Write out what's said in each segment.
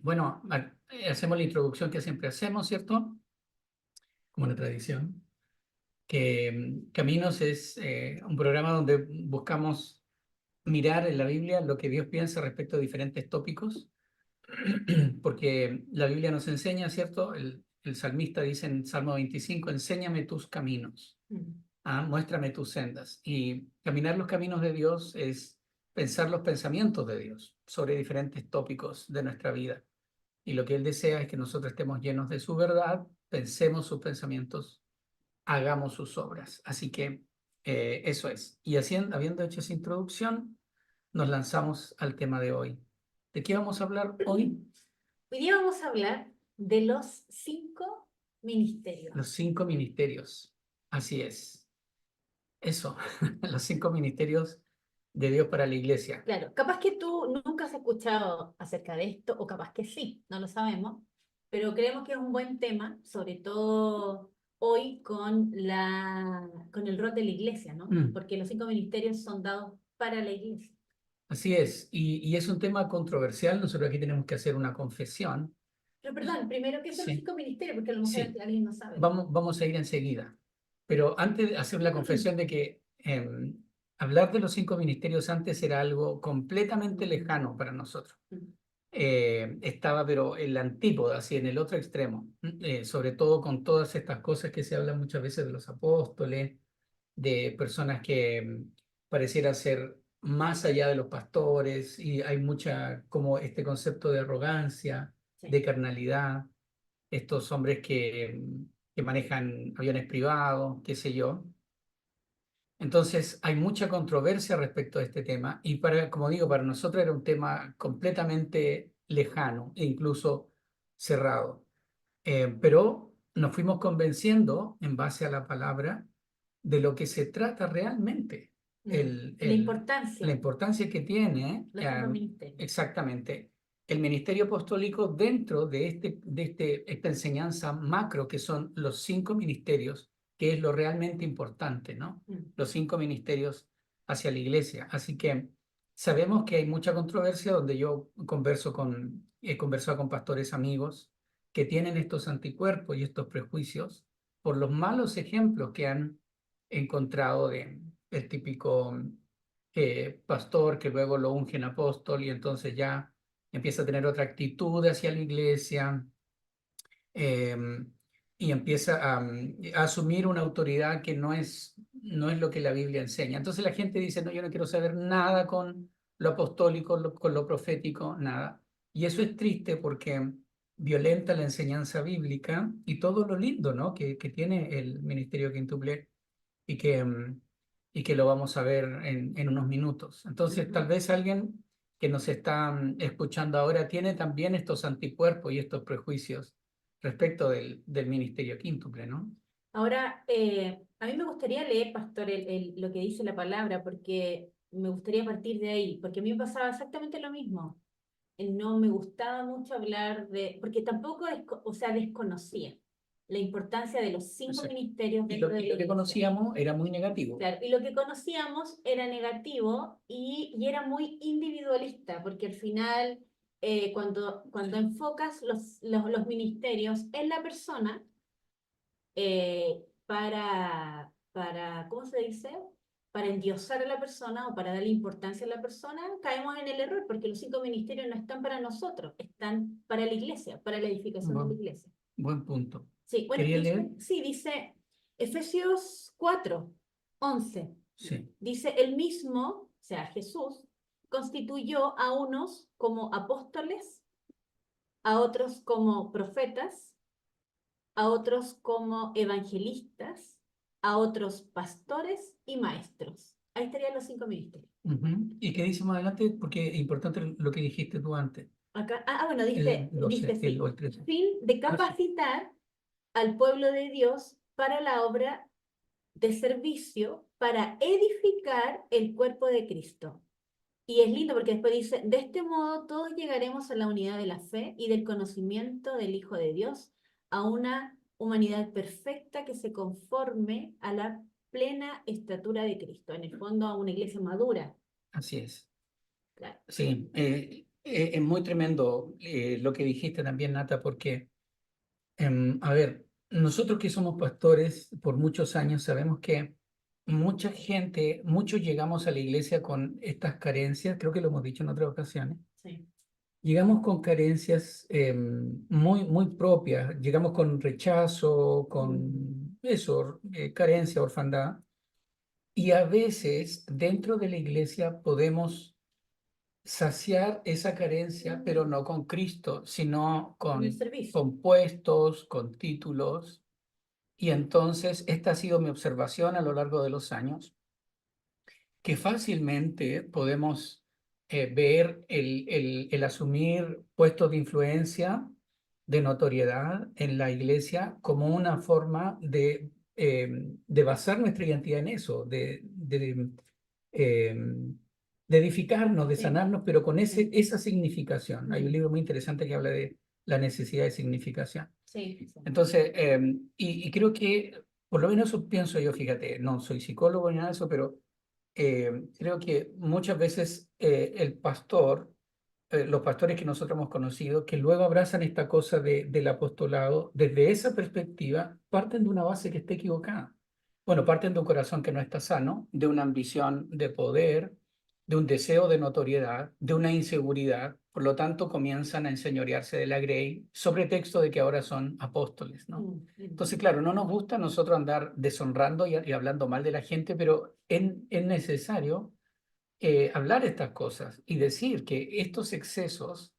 Bueno, hacemos la introducción que siempre hacemos, ¿cierto? Como una tradición. Que Caminos es un programa donde buscamos mirar en la Biblia lo que Dios piensa respecto a diferentes tópicos, porque la Biblia nos enseña, ¿cierto? El salmista dice en Salmo 25, enséñame tus caminos, muéstrame tus sendas. Y caminar los caminos de Dios es pensar los pensamientos de Dios sobre diferentes tópicos de nuestra vida. Y lo que Él desea es que nosotros estemos llenos de su verdad, pensemos sus pensamientos, hagamos sus obras. Así que eso es. Y habiendo hecho esa introducción, nos lanzamos al tema de hoy. ¿De qué vamos a hablar hoy? Hoy día vamos a hablar de los 5 ministerios. Los 5 ministerios. Así es. Eso, los 5 ministerios de Dios para la iglesia. Claro, capaz que tú nunca has escuchado acerca de esto, o capaz que sí, no lo sabemos, pero creemos que es un buen tema, sobre todo hoy con el rol de la iglesia, ¿no? Porque los 5 ministerios son dados para la iglesia. Así es, y es un tema controversial. Nosotros aquí tenemos que hacer una confesión. Pero perdón, primero, ¿qué son los Sí, 5 ministerios? Porque a lo mejor sí. alguien no sabe. Vamos a ir enseguida. Pero antes de hacer la confesión de que hablar de los 5 ministerios antes era algo completamente lejano para nosotros. Estaba pero en la antípoda, así en el otro extremo, sobre todo con todas estas cosas que se hablan muchas veces de los apóstoles, de personas que parecieran ser más allá de los pastores, y hay mucha como este concepto de arrogancia, Sí. de carnalidad, estos hombres que manejan aviones privados, qué sé yo. Entonces hay mucha controversia respecto a este tema y como digo, para nosotros era un tema completamente lejano e incluso cerrado. Pero nos fuimos convenciendo en base a la palabra de lo que se trata realmente, La importancia la importancia que tiene los 5 ministerios. exactamente el ministerio apostólico dentro de esta enseñanza macro que son los 5 ministerios, que es lo realmente importante, ¿no? Los 5 ministerios hacia la iglesia. Así que sabemos que hay mucha controversia donde yo he conversado con pastores amigos que tienen estos anticuerpos y estos prejuicios por los malos ejemplos que han encontrado de el típico pastor que luego lo ungen apóstol y entonces ya empieza a tener otra actitud hacia la iglesia, eh, y empieza a asumir una autoridad que no es lo que la Biblia enseña. Entonces la gente dice, no, yo no quiero saber nada con lo apostólico, con lo profético, nada. Y eso es triste porque violenta la enseñanza bíblica y todo lo lindo, ¿no? que tiene el ministerio quíntuple y y que lo vamos a ver en unos minutos. Entonces, tal vez alguien que nos está escuchando ahora tiene también estos anticuerpos y estos prejuicios respecto del ministerio quíntuple, ¿no? Ahora, a mí me gustaría leer, pastor, lo que dice la palabra, porque me gustaría partir de ahí, porque a mí me pasaba exactamente lo mismo. No me gustaba mucho hablar porque tampoco, o sea, desconocía la importancia de los 5 Exacto. ministerios Y dentro lo, de y la lo que iglesia. conocíamos era muy negativo. Claro, y lo que conocíamos era negativo y era muy individualista, porque al final, cuando enfocas los ministerios en la persona, ¿cómo se dice? Para endiosar a la persona o para darle importancia a la persona, caemos en el error, porque los 5 ministerios no están para nosotros, están para la iglesia, para la edificación de la iglesia. Buen punto. Sí, bueno, ¿Quería leer? dice Efesios 4:11. Sí. Dice, el mismo, o sea, Jesús, constituyó a unos como apóstoles, a otros como profetas, a otros como evangelistas, a otros pastores y maestros. Ahí estarían los 5 ministerios. ¿Y qué dice más adelante? Porque es importante lo que dijiste tú antes. Acá, bueno, dice, El 12, sí, o el 13. fin de capacitar al pueblo de Dios para la obra de servicio, para edificar el cuerpo de Cristo. Y es lindo porque después dice, de este modo todos llegaremos a la unidad de la fe y del conocimiento del Hijo de Dios, a una humanidad perfecta que se conforme a la plena estatura de Cristo. En el fondo, a una iglesia madura. Así es. Claro. Sí, Es muy tremendo lo que dijiste también, Nata, porque, a ver, nosotros que somos pastores por muchos años sabemos que mucha gente, muchos llegamos a la iglesia con estas carencias, creo que lo hemos dicho en otras ocasiones. Sí. Llegamos con carencias muy propias, llegamos con rechazo, con eso, carencia, orfandad, y a veces dentro de la iglesia podemos saciar esa carencia, pero no con Cristo, sino Con el servicio. con puestos, con títulos. Y entonces esta ha sido mi observación a lo largo de los años, que fácilmente podemos ver el asumir puestos de influencia, de notoriedad en la iglesia como una forma de basar nuestra identidad en eso, eh, de edificarnos, de Sí. sanarnos, pero con Sí. esa significación. Hay un Mm. libro muy interesante que habla de la necesidad de significación. Sí, sí. Entonces, y creo que, por lo menos eso pienso yo, fíjate, no soy psicólogo ni nada de eso, pero creo que muchas veces el pastor, los pastores que nosotros hemos conocido, que luego abrazan esta cosa del apostolado, desde esa perspectiva, parten de una base que está equivocada. Bueno, parten de un corazón que no está sano, de una ambición de poder, de un deseo de notoriedad, de una inseguridad. Por lo tanto, comienzan a enseñorearse de la grey, sobre texto de que ahora son apóstoles, ¿no? Entonces, claro, no nos gusta a nosotros andar deshonrando y hablando mal de la gente, pero es necesario hablar estas cosas y decir que estos excesos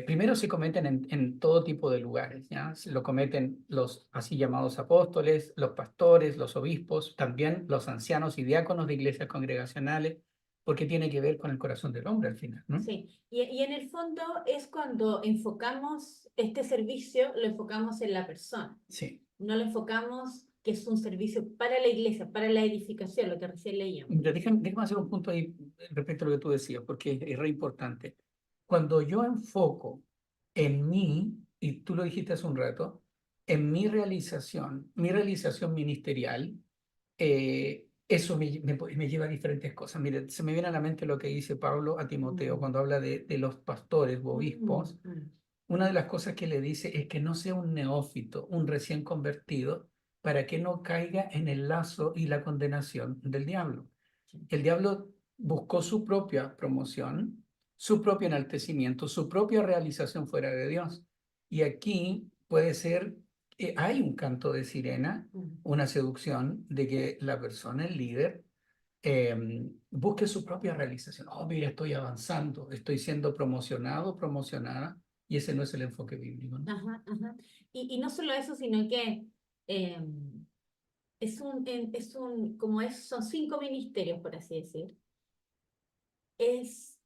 primero se cometen en todo tipo de lugares, ¿ya? Lo cometen los así llamados apóstoles, los pastores, los obispos, también los ancianos y diáconos de iglesias congregacionales, porque tiene que ver con el corazón del hombre al final, ¿no? Sí, y en el fondo es cuando enfocamos este servicio, lo enfocamos en la persona. Sí. No lo enfocamos que es un servicio para la iglesia, para la edificación, lo que recién leíamos. Mira, déjame hacer un punto ahí respecto a lo que tú decías, porque es re importante. Cuando yo enfoco en mí, y tú lo dijiste hace un rato, en mi realización ministerial, eso me lleva a diferentes cosas. Mire, se me viene a la mente lo que dice Pablo a Timoteo cuando habla de los pastores o obispos. Una de las cosas que le dice es que no sea un neófito, un recién convertido, para que no caiga en el lazo y la condenación del diablo. El diablo buscó su propia promoción, su propio enaltecimiento, su propia realización fuera de Dios. Y aquí puede ser, hay un canto de sirena, una seducción de que la persona, el líder, busque su propia realización. Oh, mira, estoy avanzando, estoy siendo promocionado, promocionada, y ese no es el enfoque bíblico, ¿no? Ajá, ajá. Y no solo eso, sino que son 5 ministerios, por así decir. Es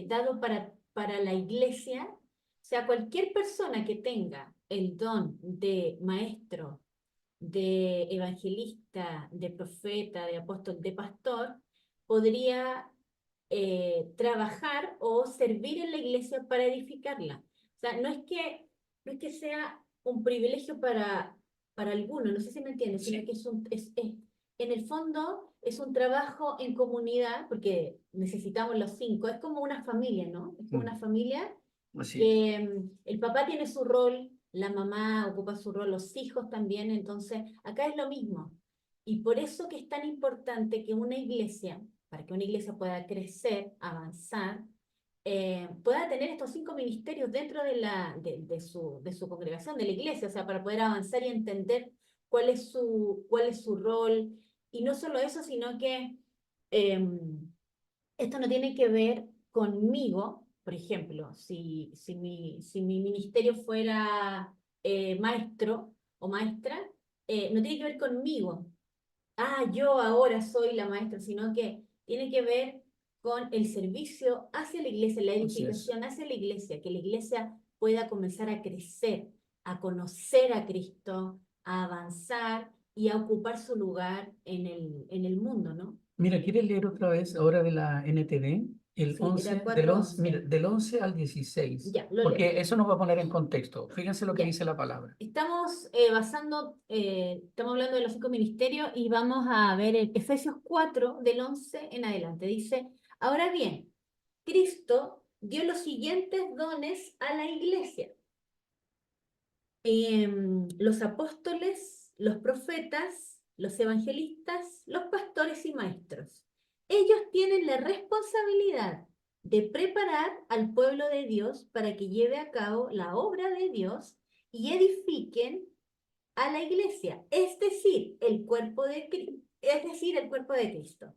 dado para la iglesia, o sea, cualquier persona que tenga el don de maestro, de evangelista, de profeta, de apóstol, de pastor, podría trabajar o servir en la iglesia para edificarla. O sea, no es que sea un privilegio para algunos, no sé si me entiendes, sino Sí. que en el fondo es un trabajo en comunidad, porque necesitamos los 5, es como una familia, ¿no? Es como una familia Así es. que el papá tiene su rol, la mamá ocupa su rol, los hijos también, entonces acá es lo mismo. Y por eso que es tan importante que una iglesia, para que una iglesia pueda crecer, avanzar, pueda tener estos 5 ministerios dentro de su congregación, de la iglesia, o sea, para poder avanzar y entender cuál es su rol. Y no solo eso, sino que esto no tiene que ver conmigo, por ejemplo, si mi ministerio fuera maestro o maestra, no tiene que ver conmigo. Yo ahora soy la maestra, sino que tiene que ver con el servicio hacia la iglesia, la Así es. edificación hacia la iglesia, que la iglesia pueda comenzar a crecer, a conocer a Cristo, a avanzar y a ocupar su lugar en el mundo, ¿no? Mira, ¿quieres leer otra vez ahora de la NTV? El Sí, era 11, mira, 4:11. del 11 al 16, Ya, lo leo. porque eso nos va a poner en contexto. Fíjense lo que Ya. dice la palabra. Estamos estamos hablando de los 5 ministerios y vamos a ver el Efesios 4 del 11 en adelante. Dice, ahora bien, Cristo dio los siguientes dones a la iglesia. Los apóstoles, los profetas, los evangelistas, los pastores y maestros. Ellos tienen la responsabilidad de preparar al pueblo de Dios para que lleve a cabo la obra de Dios y edifiquen a la iglesia, es decir, el cuerpo de Cristo.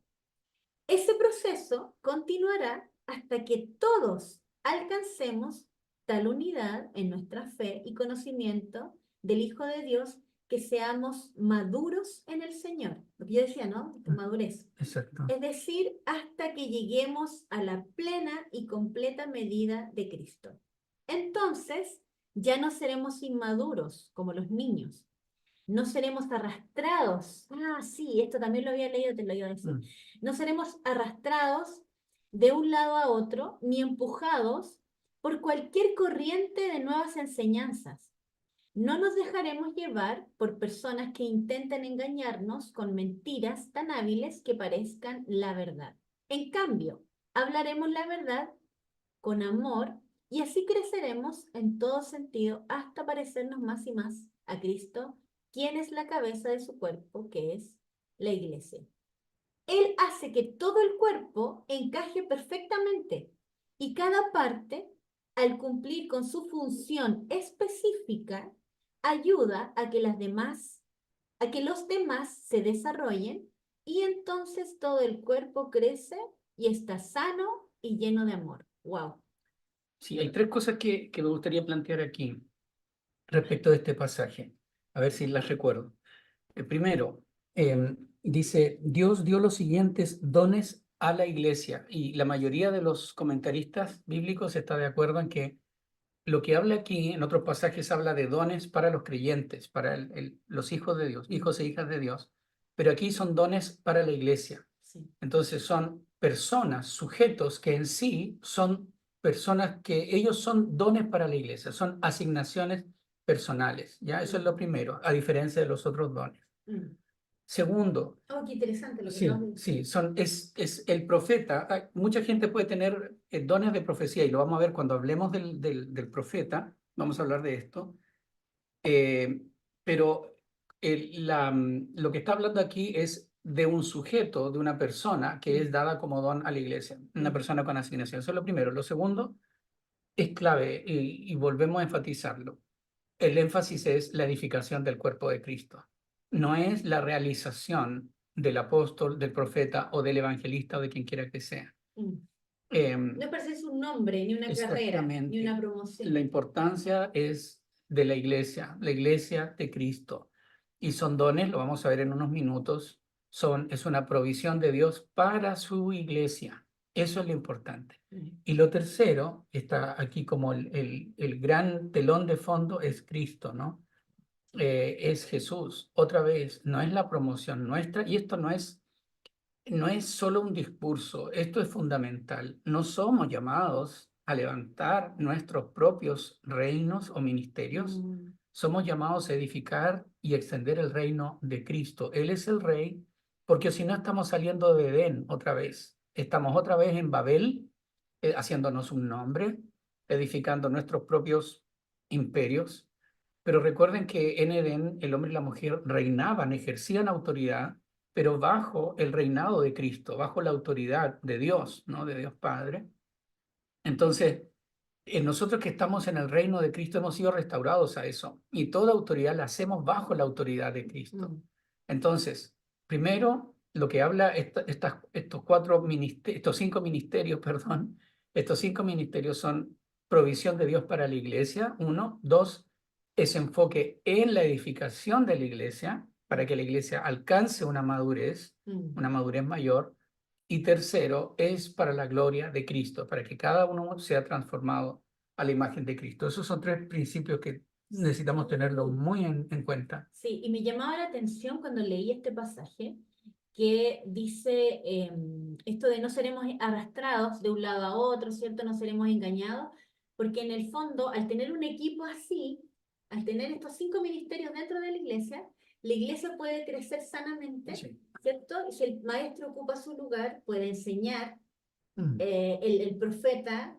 Ese proceso continuará hasta que todos alcancemos tal unidad en nuestra fe y conocimiento del Hijo de Dios, que seamos maduros en el Señor. Lo que yo decía, ¿no? Madurez. Exacto. Es decir, hasta que lleguemos a la plena y completa medida de Cristo. Entonces, ya no seremos inmaduros como los niños. No seremos arrastrados. Ah, sí, esto también lo había leído, te lo iba a decir. No seremos arrastrados de un lado a otro, ni empujados por cualquier corriente de nuevas enseñanzas. No nos dejaremos llevar por personas que intenten engañarnos con mentiras tan hábiles que parezcan la verdad. En cambio, hablaremos la verdad con amor y así creceremos en todo sentido hasta parecernos más y más a Cristo, quien es la cabeza de su cuerpo, que es la iglesia. Él hace que todo el cuerpo encaje perfectamente y cada parte, al cumplir con su función específica, ayuda a que los demás se desarrollen y entonces todo el cuerpo crece y está sano y lleno de amor. ¡Wow! Sí, hay tres cosas que me gustaría plantear aquí respecto de este pasaje. A ver si las recuerdo. Primero, dice, Dios dio los siguientes dones a la iglesia, y la mayoría de los comentaristas bíblicos está de acuerdo en que lo que habla aquí, en otros pasajes habla de dones para los creyentes, para los hijos de Dios, hijos e hijas de Dios, pero aquí son dones para la iglesia. Sí. Entonces son personas, sujetos que en sí son personas que ellos son dones para la iglesia, son asignaciones personales, ¿ya? Eso es lo primero, a diferencia de los otros dones. Segundo, Oh, qué interesante lo que sí, acabas de decir. sí, es el profeta. Mucha gente puede tener dones de profecía, y lo vamos a ver cuando hablemos del profeta, vamos a hablar de esto. Pero lo que está hablando aquí es de un sujeto, de una persona que es dada como don a la iglesia, una persona con asignación. Eso es lo primero. Lo segundo es clave, y volvemos a enfatizarlo. El énfasis es la edificación del cuerpo de Cristo. No es la realización del apóstol, del profeta o del evangelista o de quien quiera que sea. No es para ser un nombre, ni una carrera, ni una promoción. La importancia es de la iglesia de Cristo. Y son dones, lo vamos a ver en unos minutos, es una provisión de Dios para su iglesia. Eso es lo importante. Y lo tercero, está aquí como el gran telón de fondo, es Cristo, ¿no? Es Jesús. Otra vez, no es la promoción nuestra, y esto no es solo un discurso, esto es fundamental. No somos llamados a levantar nuestros propios reinos o ministerios. Somos llamados a edificar y extender el reino de Cristo. Él es el rey, porque si no estamos saliendo de Edén otra vez. Estamos otra vez en Babel, haciéndonos un nombre, edificando nuestros propios imperios. Pero recuerden que en Edén el hombre y la mujer reinaban, ejercían autoridad, pero bajo el reinado de Cristo, bajo la autoridad de Dios, ¿no? De Dios Padre. Entonces, nosotros que estamos en el reino de Cristo hemos sido restaurados a eso, y toda autoridad la hacemos bajo la autoridad de Cristo. Entonces, primero, lo que habla estos 5 ministerios, perdón, estos 5 ministerios son provisión de Dios para la iglesia, 1, 2, ese enfoque en la edificación de la iglesia, para que la iglesia alcance una madurez mayor. Y tercero, es para la gloria de Cristo, para que cada uno sea transformado a la imagen de Cristo. Esos son 3 principios que necesitamos tenerlo muy en cuenta. Sí, y me llamaba la atención cuando leí este pasaje, que dice esto de no seremos arrastrados de un lado a otro, ¿cierto? No seremos engañados, porque en el fondo, al tener un equipo así, al tener estos 5 ministerios dentro de la iglesia puede crecer sanamente, Sí. ¿cierto? Y si el maestro ocupa su lugar, puede enseñar, el profeta,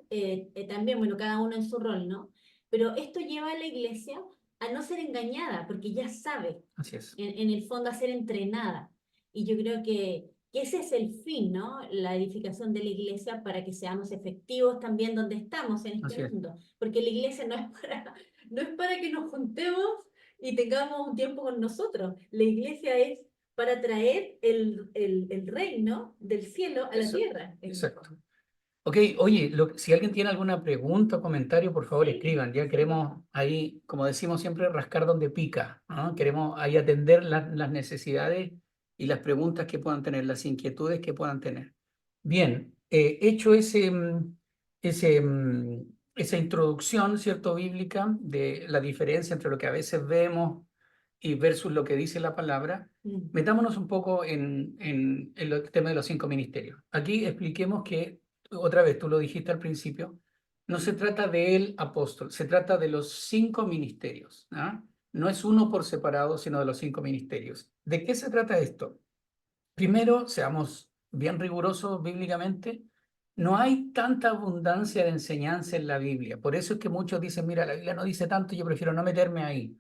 también, bueno, cada uno en su rol, ¿no? Pero esto lleva a la iglesia a no ser engañada, porque ya sabe, Así es. en el fondo, a ser entrenada. Y yo creo que ese es el fin, ¿no? La edificación de la iglesia para que seamos efectivos también donde estamos en Así este es. mundo. Porque la iglesia no es para que nos juntemos y tengamos un tiempo con nosotros. La iglesia es para traer el reino del cielo a la Eso, tierra. exacto. Ok, oye, si alguien tiene alguna pregunta o comentario, por favor Sí, escriban. Ya sí. queremos ahí, como decimos siempre, rascar donde pica, ¿no? Queremos ahí atender las necesidades y las preguntas que puedan tener, las inquietudes que puedan tener. Bien, hecho esa introducción, ¿cierto?, bíblica de la diferencia entre lo que a veces vemos y versus lo que dice la palabra, metámonos un poco en el tema de los 5 ministerios. Aquí expliquemos que, otra vez, tú lo dijiste al principio, no se trata del apóstol, se trata de los 5 ministerios, ¿ah? No es uno por separado, sino de los 5 ministerios. ¿De qué se trata esto? Primero, seamos bien rigurosos bíblicamente, no hay tanta abundancia de enseñanza en la Biblia. Por eso es que muchos dicen, mira, la Biblia no dice tanto, yo prefiero no meterme ahí.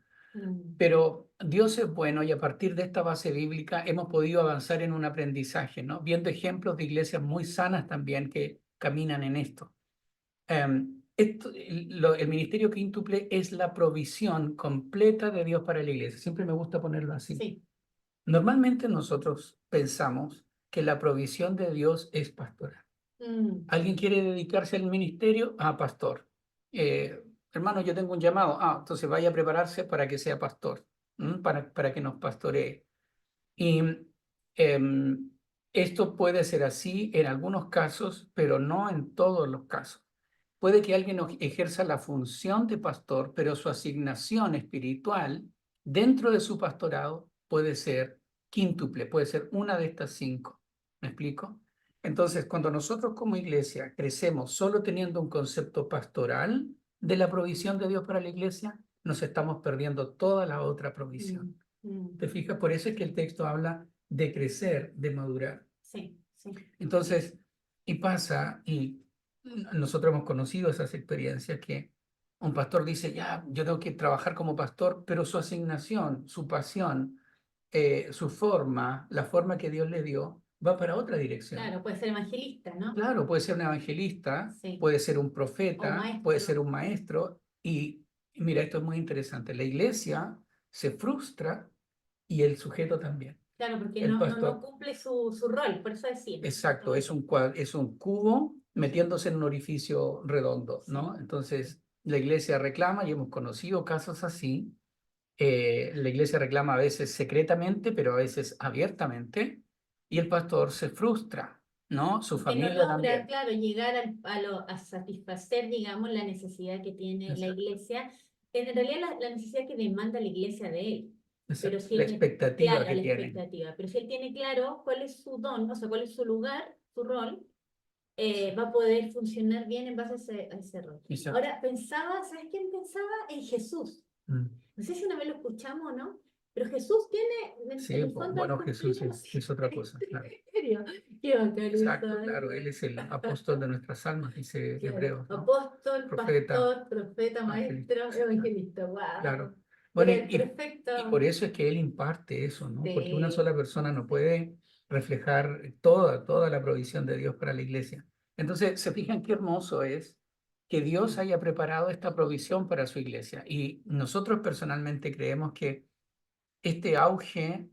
Pero Dios es bueno y a partir de esta base bíblica hemos podido avanzar en un aprendizaje, ¿no? Viendo ejemplos de iglesias muy sanas también que caminan en esto. El ministerio quíntuple es la provisión completa de Dios para la iglesia. Siempre me gusta ponerlo así. Sí. Normalmente nosotros pensamos que la provisión de Dios es pastoral. ¿Alguien quiere dedicarse al ministerio? Ah, pastor. Hermano, yo tengo un llamado. Ah, entonces vaya a prepararse para que sea pastor, para que nos pastoree. Y em, esto puede ser así en algunos casos, pero no en todos los casos. Puede que alguien ejerza la función de pastor, pero su asignación espiritual dentro de su pastorado puede ser quíntuple, puede ser una de estas 5. ¿Me explico? Entonces, cuando nosotros como iglesia crecemos solo teniendo un concepto pastoral de la provisión de Dios para la iglesia, nos estamos perdiendo toda la otra provisión. ¿Te fijas? Por eso es que el texto habla de crecer, de madurar. Sí, sí. Entonces, y pasa, y nosotros hemos conocido esas experiencias que un pastor dice, ya, yo tengo que trabajar como pastor, pero su asignación, su pasión, su forma, la forma que Dios le dio, va para otra dirección. Claro, puede ser evangelista, ¿no? Claro, puede ser un evangelista, Sí. puede ser un O profeta, puede ser maestro. un maestro, y mira, esto es muy interesante. La iglesia se frustra y el sujeto también. Claro, porque El no pastor. cumple su rol, por eso decía. Exacto, es un cubo metiéndose en un orificio redondo, ¿no? Sí. Entonces, la iglesia reclama, y hemos conocido casos así. La iglesia reclama a veces secretamente, pero a veces abiertamente, y el pastor se frustra, ¿no? Su Que no familia logra, también. claro, llegar a satisfacer, digamos, la necesidad que tiene la Exacto, iglesia, en realidad la necesidad que demanda la iglesia de él. Pero exacto. si La él, expectativa claro, que la tienen. expectativa, pero si él tiene claro cuál es su don, o sea, cuál es su lugar, su rol, va a poder funcionar bien en base a ese rol. Exacto. Ahora, pensaba, ¿sabes quién pensaba? En Jesús. No sé si una vez lo escuchamos o no, pero Jesús tiene, en Sí, el fondo, al bueno, cumplir Jesús los es otra cosa, claro. ministerios. Qué bacán Exacto, eso, claro, Él es el apóstol de nuestras almas, dice claro. Hebreos, ¿no? Apóstol, Profeta, pastor, profeta, evangelista. maestro, evangelista. Wow. Claro. Bueno, Era el y por perfecto. eso es que Él imparte eso, ¿no? Porque una Sí. sola persona no puede reflejar toda la provisión de Dios para la iglesia. Entonces, se fijan qué hermoso es que Dios haya preparado esta provisión para su iglesia. Y nosotros personalmente creemos que este auge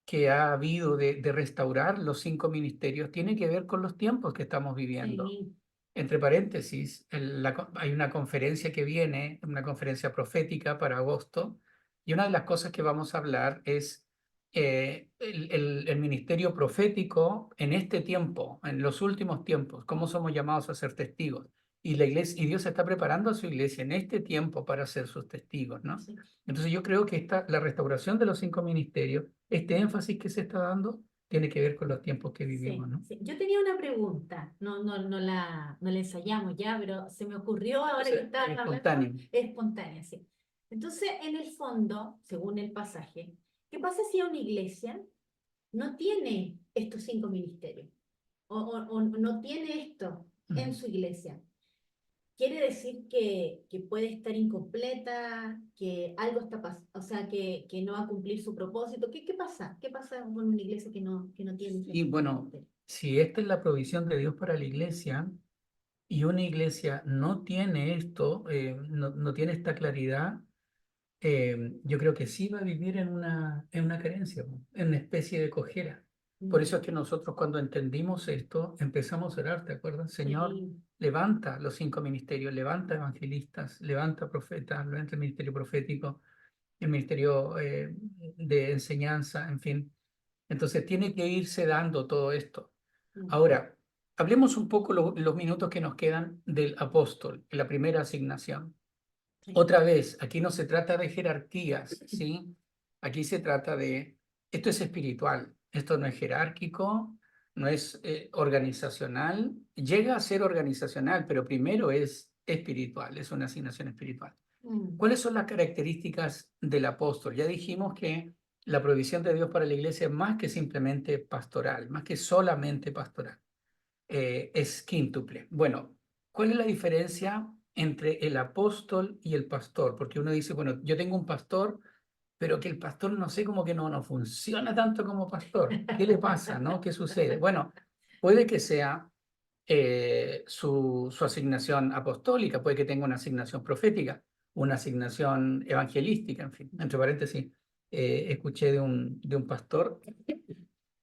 que ha habido de restaurar los 5 ministerios tiene que ver con los tiempos que estamos viviendo. Sí. Entre paréntesis, hay una conferencia que viene, una conferencia profética para agosto, y una de las cosas que vamos a hablar es el ministerio profético en este tiempo, en los últimos tiempos, cómo somos llamados a ser testigos. Y la iglesia, y Dios está preparando a su iglesia en este tiempo para ser sus testigos, ¿no? Sí. Entonces yo creo que la restauración de los 5 ministerios, este énfasis que se está dando, tiene que ver con los tiempos que vivimos, Sí, ¿no? sí. Yo tenía una pregunta, no la ensayamos ya, pero se me ocurrió ahora que estabas hablando, Espontáneo. espontánea, sí. Entonces, en el fondo, según el pasaje, ¿qué pasa si una iglesia no tiene estos 5 ministerios? o no tiene esto en su iglesia, quiere decir que puede estar incompleta, que algo está pasando, o sea, que no va a cumplir su propósito. ¿Qué pasa? ¿Qué pasa con una iglesia que no tiene Y bueno, si esta es la provisión de Dios para la iglesia y una iglesia no tiene esto, no tiene esta claridad, yo creo que sí va a vivir en una carencia, en una especie de cojera. Por eso es que nosotros cuando entendimos esto empezamos a orar, ¿te acuerdas? Señor, Sí. levanta los 5 ministerios, levanta evangelistas, levanta profetas, levanta el ministerio profético, el ministerio de enseñanza, en fin. Entonces tiene que irse dando todo esto. Ahora, hablemos un poco los minutos que nos quedan del apóstol, en la primera asignación. Sí. Otra vez, aquí no se trata de jerarquías, ¿sí? Aquí se trata de, esto es espiritual, esto no es jerárquico, no es organizacional, llega a ser organizacional, pero primero es espiritual, es una asignación espiritual. ¿Cuáles son las características del apóstol? Ya dijimos que la provisión de Dios para la iglesia es más que simplemente pastoral, más que solamente pastoral, es quíntuple. Bueno, ¿cuál es la diferencia entre el apóstol y el pastor? Porque uno dice, bueno, yo tengo un pastor, pero que el pastor no sé, como que no funciona tanto como pastor. ¿Qué le pasa, no? ¿Qué sucede? Bueno, puede que sea su asignación apostólica, puede que tenga una asignación profética, una asignación evangelística, en fin. Entre paréntesis, escuché de un pastor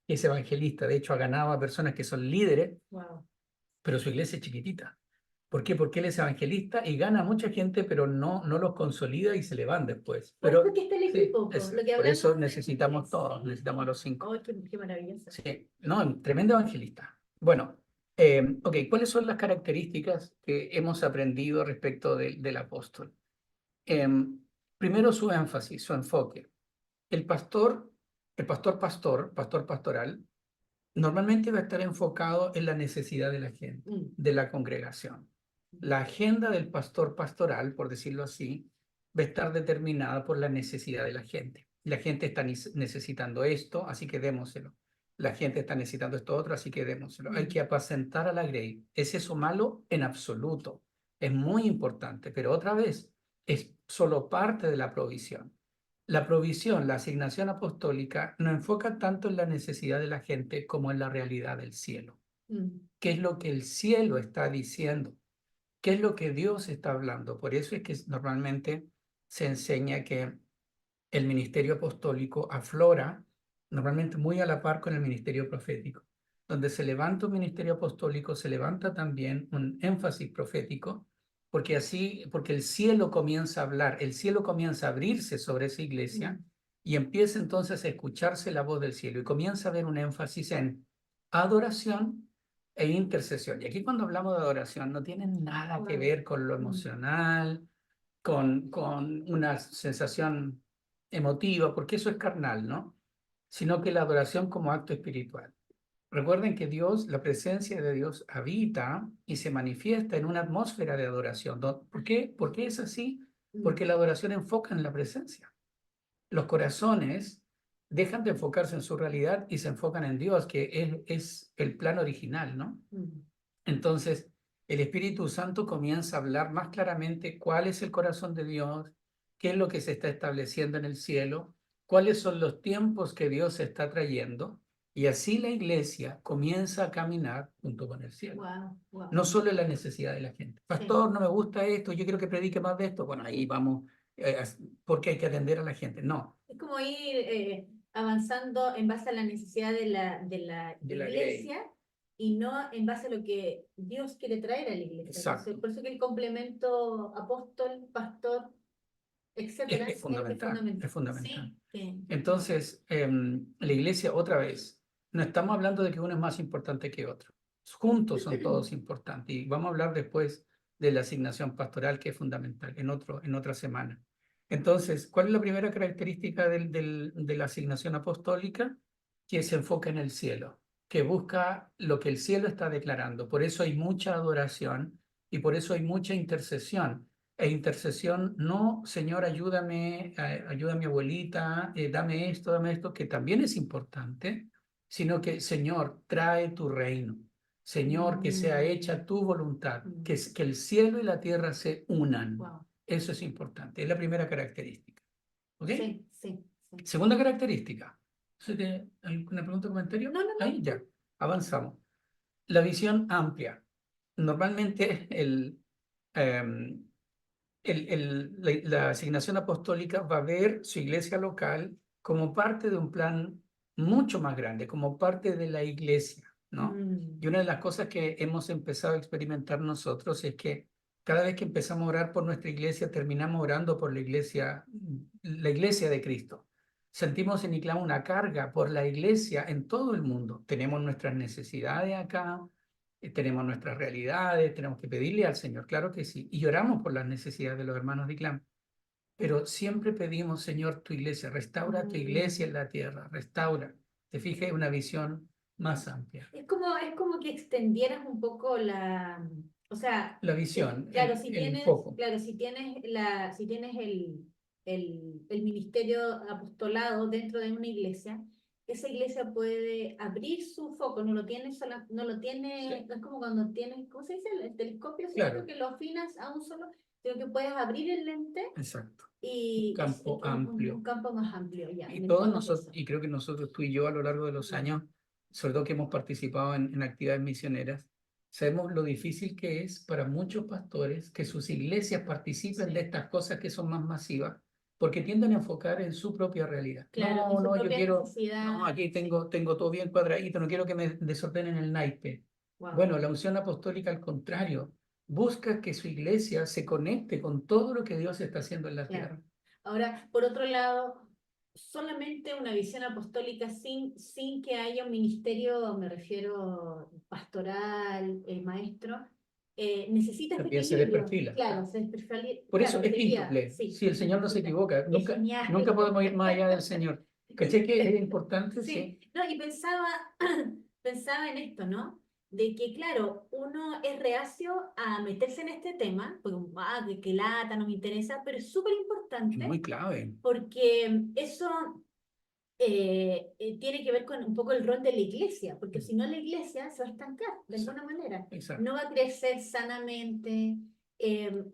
que es evangelista, de hecho ha ganado a personas que son líderes, Wow. pero su iglesia es chiquitita. ¿Por qué? Porque él es evangelista y gana a mucha gente, pero no los consolida y se le van después. Por Pero eso que está el sí, equipo, es, lo que por hablamos. eso necesitamos todos, necesitamos a los 5. Oh, qué maravilloso. Sí, no, tremendo evangelista. Bueno, ok, ¿cuáles son las características que hemos aprendido respecto del apóstol? Primero su énfasis, su enfoque. El pastor, pastor pastoral, normalmente va a estar enfocado en la necesidad de la gente, de la congregación. La agenda del pastor pastoral, por decirlo así, va a estar determinada por la necesidad de la gente. La gente está necesitando esto, así que démoselo. La gente está necesitando esto otro, así que démoselo. Hay que apacentar a la grey. ¿Es eso malo? En absoluto. Es muy importante, pero otra vez, es solo parte de la provisión. La provisión, la asignación apostólica, no enfoca tanto en la necesidad de la gente como en la realidad del cielo. ¿Qué es lo que el cielo está diciendo? ¿Qué es lo que Dios está hablando? Por eso es que normalmente se enseña que el ministerio apostólico aflora normalmente muy a la par con el ministerio profético. Donde se levanta un ministerio apostólico, se levanta también un énfasis profético, porque el cielo comienza a hablar, el cielo comienza a abrirse sobre esa iglesia y empieza entonces a escucharse la voz del cielo y comienza a haber un énfasis en adoración e intercesión. Y aquí cuando hablamos de adoración no tiene nada que ver con lo emocional, con una sensación emotiva, porque eso es carnal, ¿no? Sino que la adoración como acto espiritual. Recuerden que Dios, la presencia de Dios habita y se manifiesta en una atmósfera de adoración. ¿Por qué? ¿Por qué es así? Porque la adoración enfoca en la presencia. Los corazones dejan de enfocarse en su realidad y se enfocan en Dios, que es el plan original, ¿no? Entonces, el Espíritu Santo comienza a hablar más claramente cuál es el corazón de Dios, qué es lo que se está estableciendo en el cielo, cuáles son los tiempos que Dios está trayendo, y así la iglesia comienza a caminar junto con el cielo. No solo en la necesidad de la gente. Pastor, no me gusta esto, yo quiero que predique más de esto. Bueno, ahí vamos, porque hay que atender a la gente. No. Es como ir avanzando en base a la necesidad de la iglesia y no en base a lo que Dios quiere traer a la iglesia. Exacto. Entonces, por eso que el complemento apóstol, pastor, etcétera, es fundamental. Es fundamental. Sí. Entonces, la iglesia, otra vez, no estamos hablando de que uno es más importante que otro. Juntos son todos importantes. Y vamos a hablar después de la asignación pastoral, que es fundamental, en otra semana. Entonces, ¿cuál es la primera característica de la asignación apostólica? Que se enfoca en el cielo, que busca lo que el cielo está declarando. Por eso hay mucha adoración y por eso hay mucha intercesión. E intercesión, no, Señor, ayúdame, ayuda a mi abuelita, dame esto, que también es importante, sino que, Señor, trae tu reino. Señor, que sea hecha tu voluntad, que el cielo y la tierra se unan. Wow. Eso es importante, es la primera característica. ¿Ok? Sí, sí, sí. Segunda característica. ¿Alguna pregunta o comentario? No. Ahí ya, avanzamos. La visión amplia. Normalmente em, la asignación apostólica va a ver su iglesia local como parte de un plan mucho más grande, como parte de la iglesia, ¿no? Y una de las cosas que hemos empezado a experimentar nosotros es que cada vez que empezamos a orar por nuestra iglesia, terminamos orando por la iglesia de Cristo. Sentimos en ICLAM una carga por la iglesia en todo el mundo. Tenemos nuestras necesidades acá, tenemos nuestras realidades, tenemos que pedirle al Señor, claro que sí, y oramos por las necesidades de los hermanos de ICLAM, pero siempre pedimos, Señor, tu iglesia, restaura tu iglesia en la tierra, restaura. Te fijas, una visión más amplia. Es como que extendieras un poco o sea, La visión, claro, el foco. claro, si tienes el ministerio apostolado dentro de una iglesia, esa iglesia puede abrir su foco, no lo tiene, Sí. no es como cuando tienes, ¿cómo se dice? El telescopio, ¿cierto? Claro. Que lo afinas a un solo, sino que puedes abrir el lente Exacto. y es Campo amplio. un campo más amplio ya. Y En el todos fondo es nosotros, eso. y creo que nosotros, tú y yo, a lo largo de los años, sobre todo que hemos participado en actividades misioneras, sabemos lo difícil que es para muchos pastores que sus iglesias participen Sí. de estas cosas que son más masivas, porque tienden a enfocar en su propia realidad. Claro, en su No, yo propia quiero, necesidad. no, aquí tengo todo bien cuadradito, no quiero que me desordenen el naipe. Wow. Bueno, la unción apostólica, al contrario, busca que su iglesia se conecte con todo lo que Dios está haciendo en la Claro. tierra. Ahora, por otro lado, solamente una visión apostólica sin que haya un ministerio, me refiero pastoral, maestro, necesita este También se equilibrio. desperfila. Claro, se desperfila. Por eso Claro, es quíntuple. sí, Si el Señor no se equivoca, es genial. nunca podemos ir más allá del Señor. ¿Caché que es importante? Sí, no, y pensaba en esto, ¿no? De que, claro, uno es reacio a meterse en este tema, porque, que lata, no me interesa, pero es súper Es importante muy clave. porque eso tiene que ver con un poco el rol de la iglesia, porque si no la iglesia se va a estancar de alguna manera, Exacto. no va a crecer sanamente,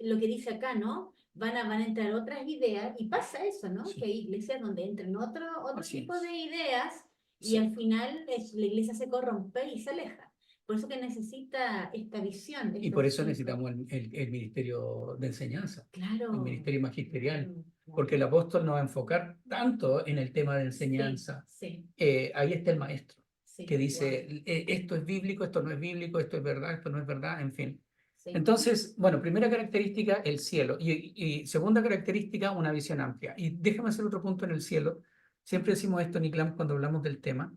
lo que dice acá, ¿no? Van a entrar otras ideas y pasa eso, ¿no? Sí. Que hay iglesias donde entran otro Así tipo es. de ideas y Sí. al final la iglesia se corrompe y se aleja. Por eso que necesita esta visión. Y por eso necesitamos el ministerio de enseñanza, Claro. el ministerio magisterial, Claro. porque el apóstol no va a enfocar tanto en el tema de enseñanza. Sí. Ahí está el maestro, Sí. que dice, esto es bíblico, esto no es bíblico, esto es verdad, esto no es verdad, en fin. Sí. Entonces, bueno, primera característica, el cielo. Y segunda característica, una visión amplia. Y déjame hacer otro punto en el cielo. Siempre decimos esto en ICLAM cuando hablamos del tema.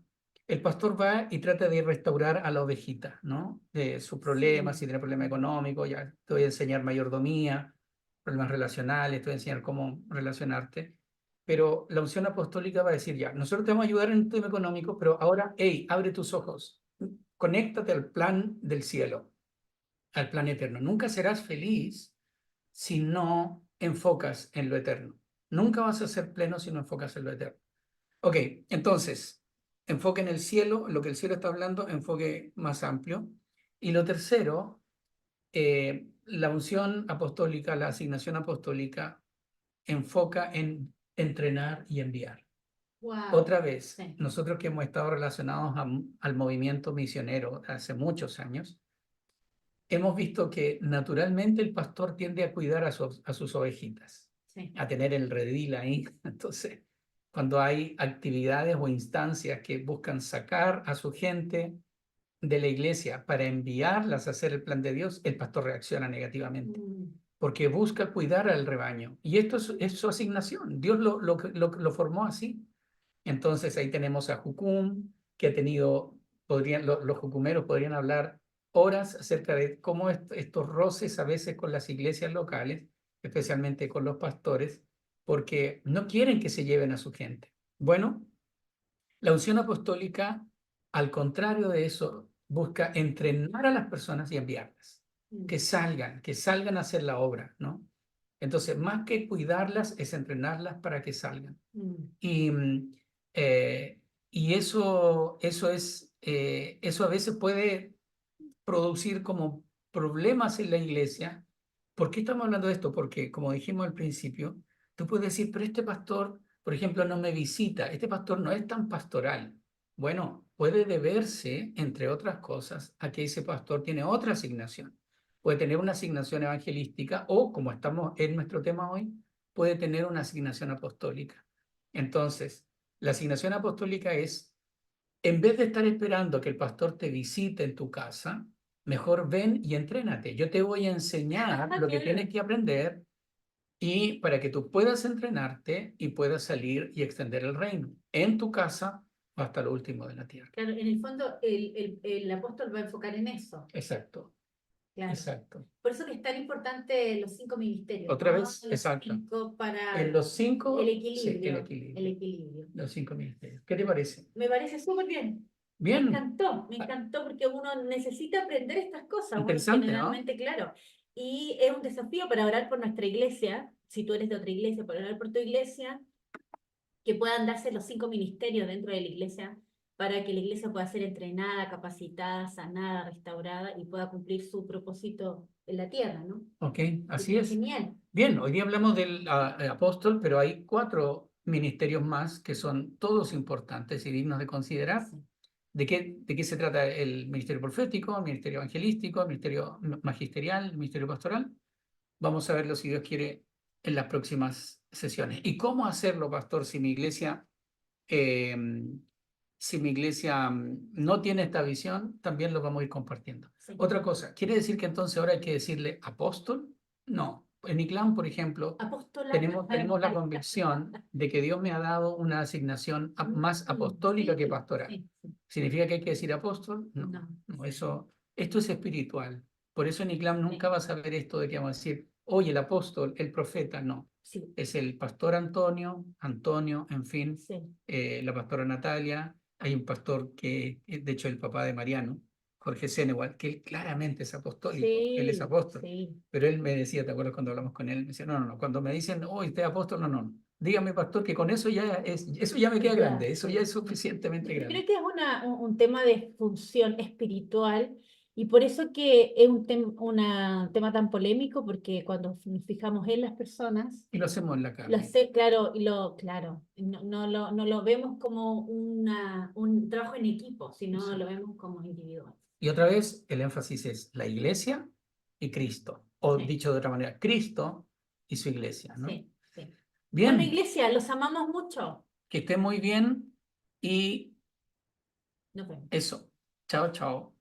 El pastor va y trata de restaurar a la ovejita, ¿no? De sus problemas, si tiene problema económico, ya te voy a enseñar mayordomía, problemas relacionales, te voy a enseñar cómo relacionarte. Pero la unción apostólica va a decir, ya, nosotros te vamos a ayudar en tu tema económico, pero ahora, hey, abre tus ojos, conéctate al plan del cielo, al plan eterno. Nunca serás feliz si no enfocas en lo eterno. Nunca vas a ser pleno si no enfocas en lo eterno. Ok, entonces, enfoque en el cielo, lo que el cielo está hablando, enfoque más amplio. Y lo tercero, la unción apostólica, la asignación apostólica, enfoca en entrenar y enviar. Wow. Otra vez, Sí. nosotros que hemos estado relacionados al movimiento misionero hace muchos años, hemos visto que naturalmente el pastor tiende a cuidar a sus ovejitas, Sí. a tener el redil ahí. Entonces, cuando hay actividades o instancias que buscan sacar a su gente de la iglesia para enviarlas a hacer el plan de Dios, el pastor reacciona negativamente, porque busca cuidar al rebaño. Y esto es su asignación. Dios lo formó así. Entonces ahí tenemos a Jucum, que ha tenido, los jucumeros podrían hablar horas acerca de cómo estos roces a veces con las iglesias locales, especialmente con los pastores, porque no quieren que se lleven a su gente. Bueno, la unción apostólica, al contrario de eso, busca entrenar a las personas y enviarlas, que salgan a hacer la obra, ¿no? Entonces, más que cuidarlas, es entrenarlas para que salgan. Y eso a veces puede producir como problemas en la iglesia. ¿Por qué estamos hablando de esto? Porque, como dijimos al principio, tú puedes decir, pero este pastor, por ejemplo, no me visita, este pastor no es tan pastoral. Bueno, puede deberse, entre otras cosas, a que ese pastor tiene otra asignación. Puede tener una asignación evangelística o, como estamos en nuestro tema hoy, puede tener una asignación apostólica. Entonces, la asignación apostólica es, en vez de estar esperando que el pastor te visite en tu casa, mejor ven y entrénate. Yo te voy a enseñar lo que Claro. tienes que aprender y para que tú puedas entrenarte y puedas salir y extender el reino en tu casa hasta lo último de la tierra. Claro, en el fondo el apóstol va a enfocar en eso. Exacto, Claro. exacto. Por eso que es tan importante los 5 ministerios, Otra ¿no? vez, Los exacto. 5 para En los 5, el sí, el equilibrio. equilibrio. El equilibrio. Los 5 ministerios. ¿Qué te parece? Me parece súper bien. Bien. Me encantó porque uno necesita aprender estas cosas. Interesante, ¿no? Generalmente, claro. Y es un desafío para orar por nuestra iglesia, si tú eres de otra iglesia, para orar por tu iglesia, que puedan darse los 5 ministerios dentro de la iglesia para que la iglesia pueda ser entrenada, capacitada, sanada, restaurada y pueda cumplir su propósito en la tierra, ¿no? Ok, así es. Genial. Bien, hoy día hablamos del apóstol, pero hay 4 ministerios más que son todos importantes y dignos de considerar. Sí. ¿De qué se trata el ministerio profético, el ministerio evangelístico, el ministerio magisterial, el ministerio pastoral? Vamos a verlo, si Dios quiere, en las próximas sesiones. ¿Y cómo hacerlo, pastor, si mi iglesia no tiene esta visión? También lo vamos a ir compartiendo. Sí. Otra cosa, ¿quiere decir que entonces ahora hay que decirle apóstol? No. En ICLAM, por ejemplo, tenemos la convicción de que Dios me ha dado una asignación más apostólica que pastoral. Sí, sí. ¿Significa que hay que decir apóstol? No, No. no, esto es espiritual. Por eso en ICLAM nunca vas a ver esto de que vamos a decir, oye, el apóstol, el profeta, no. Sí. Es el pastor Antonio, en fin, Sí. la pastora Natalia, hay un pastor que, de hecho, el papá de Mariano, Jorge Senewald, que él claramente es apostólico, Sí, él es apóstol. sí. Pero él me decía, ¿te acuerdas cuando hablamos con él? Me decía, no, cuando me dicen, oh, usted es apóstol, no. Dígame, pastor, que con eso eso ya me queda grande, eso ya es suficientemente grande. Creo que es un tema de función espiritual y por eso que es un tema tan polémico, porque cuando nos fijamos en las personas, Y lo hacemos en la carne. claro, no lo vemos como un trabajo en equipo, sino Sí. lo vemos como individual. Y otra vez, el énfasis es la iglesia y Cristo. O Sí. dicho de otra manera, Cristo y su iglesia, ¿no? Sí, sí. Bien. Bueno, iglesia, los amamos mucho. Que esté muy bien y Nos vemos. eso. Chao, chao.